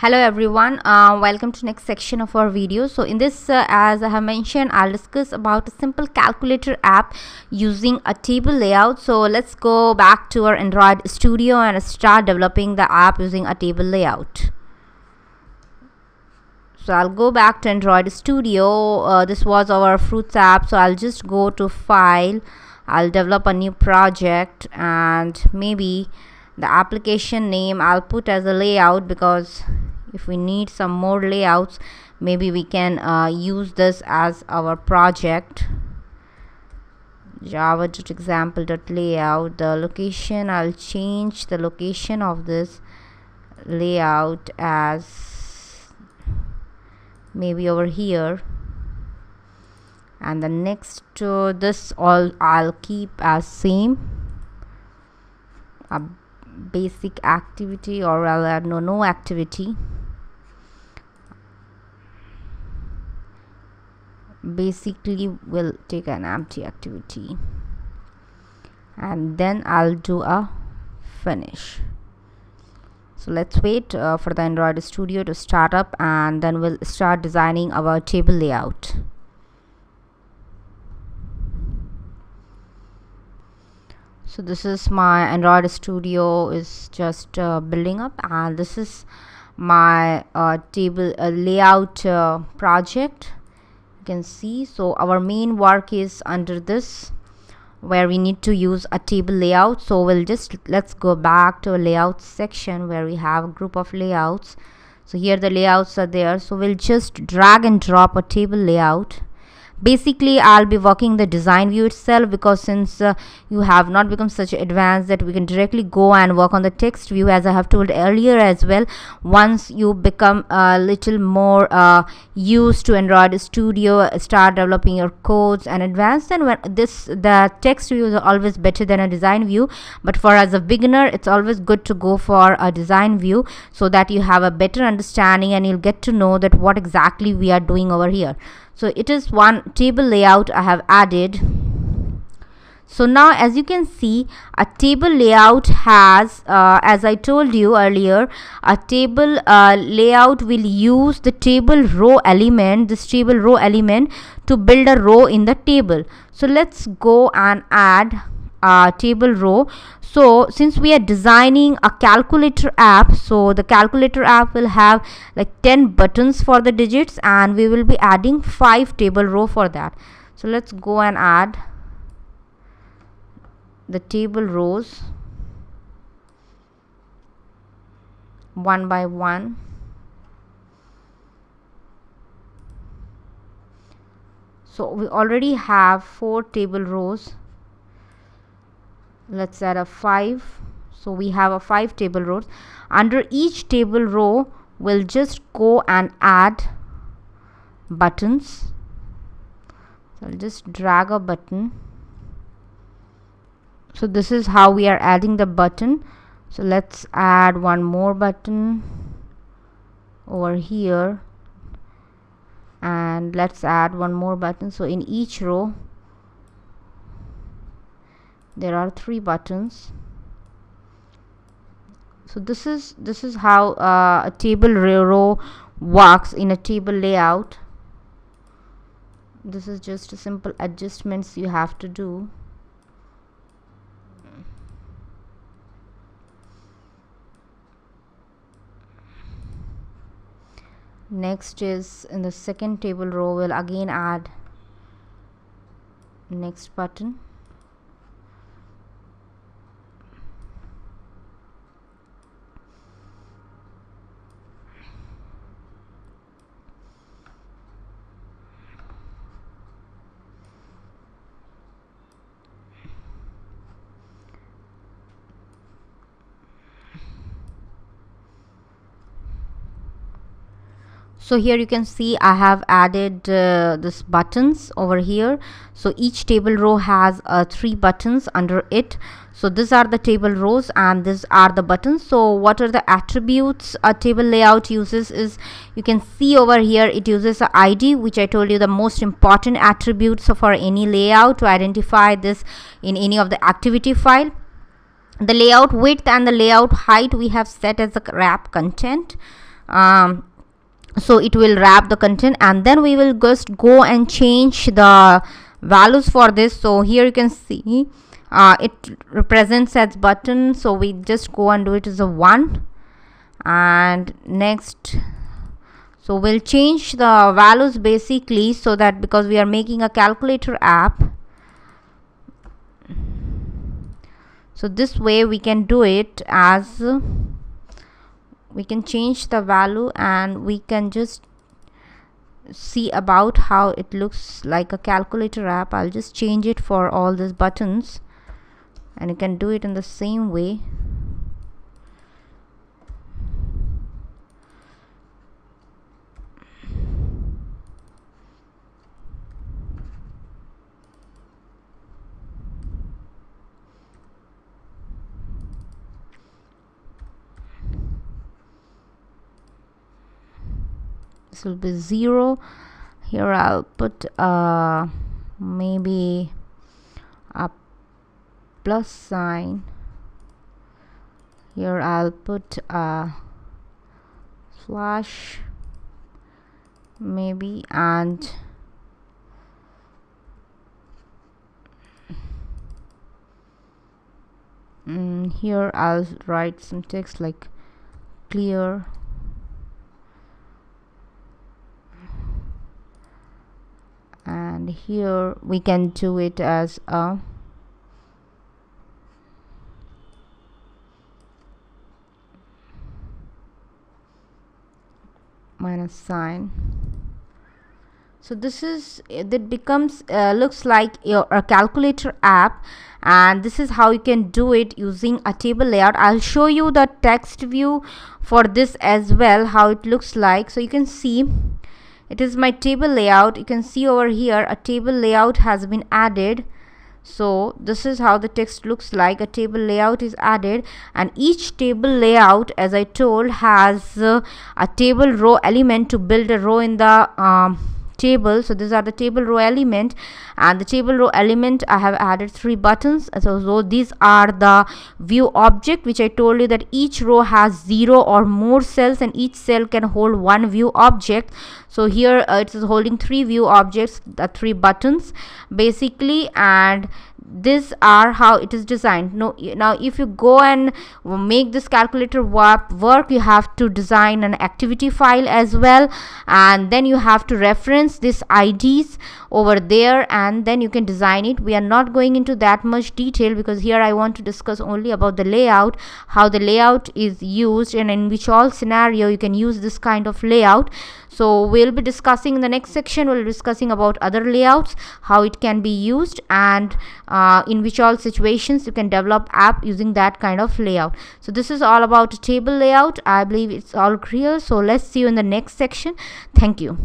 Hello everyone, welcome to next section of our video. So in this as I have mentioned, I'll discuss about a simple calculator app using a table layout. So let's go back to our Android Studio and start developing the app using a table layout. So I'll go back to Android Studio. This was our Fruits app, so I'll just go to File. I'll develop a new project, and maybe the application name I'll put as a layout, because if we need some more layouts, maybe we can use this as our project. Java.example.layout. The location, I'll change the location of this layout as maybe over here, and the next to this all I'll keep as same. A basic activity, or I'll add no activity. Basically we'll take an empty activity, and then I'll do a finish. So let's wait for the Android Studio to start up, and then we'll start designing our table layout. So this is my Android Studio is just building up, and this is my table layout project. You can see, so our main work is under this, where we need to use a table layout. So let's go back to a layout section where we have a group of layouts. So here the layouts are there, so we'll just drag and drop a table layout. Basically I'll be working the design view itself, because since you have not become such advanced that we can directly go and work on the text view, as I have told earlier as well. Once you become a little more used to Android Studio, start developing your codes and advanced, and when the text view is always better than a design view. But for as a beginner, it's always good to go for a design view, so that you have a better understanding and you'll get to know that what exactly we are doing over here. So it is one table layout I have added. So now as you can see, a table layout has as I told you earlier, a table layout will use the table row element, this table row element, to build a row in the table. So let's go and add a table row. So since we are designing a calculator app, so the calculator app will have like 10 buttons for the digits, and we will be adding 5 table row for that. So let's go and add the table rows one by one. So we already have 4 table rows. Let's add a 5. So we have a 5 table rows. Under each table row we'll just go and add buttons. So I'll just drag a button. So this is how we are adding the button. So let's add one more button over here, and let's add one more button. So in each row there are 3 buttons. So this is how a table row works in a table layout. This is just a simple adjustments you have to do. Next is in the second table row, we'll again add next button. So here you can see I have added this buttons over here. So each table row has 3 buttons under it. So these are the table rows and these are the buttons. So what are the attributes a table layout uses is, you can see over here it uses a ID, which I told you the most important attributes for any layout to identify this in any of the activity file. The layout width and the layout height we have set as a wrap content. so it will wrap the content, and then we will just go and change the values for this. So here you can see it represents as button, so we just go and do it as a 1. And next, so we'll change the values basically, so that because we are making a calculator app, so this way we can do it as we can change the value, and we can just see about how it looks like a calculator app. I'll just change it for all these buttons, and you can do it in the same way. This will be 0. Here I'll put maybe a plus sign. Here I'll put a slash maybe, and here I'll write some text like clear, and here we can do it as a minus sign. So this is that becomes looks like a calculator app, and this is how you can do it using a table layout. I'll show you the text view for this as well, how it looks like. So you can see it is my table layout. You can see over here a table layout has been added. So this is how the text looks like. A table layout is added, and each table layout, as I told, has a table row element to build a row in the table. So these are the table row element, and the table row element I have added 3 buttons. So these are the view object, which I told you that each row has 0 or more cells, and each cell can hold 1 view object. So here it is holding 3 view objects, the 3 buttons basically, and these are how it is designed. Now if you go and make this calculator work, you have to design an activity file as well, and then you have to reference these IDs over there, and then you can design it. We are not going into that much detail because here I want to discuss only about the layout, how the layout is used, and in which all scenario you can use this kind of layout. So we'll be discussing in the next section, we'll be discussing about other layouts, how it can be used, and in which all situations you can develop app using that kind of layout. So this is all about table layout. I believe it's all clear. So let's see you in the next section. Thank you.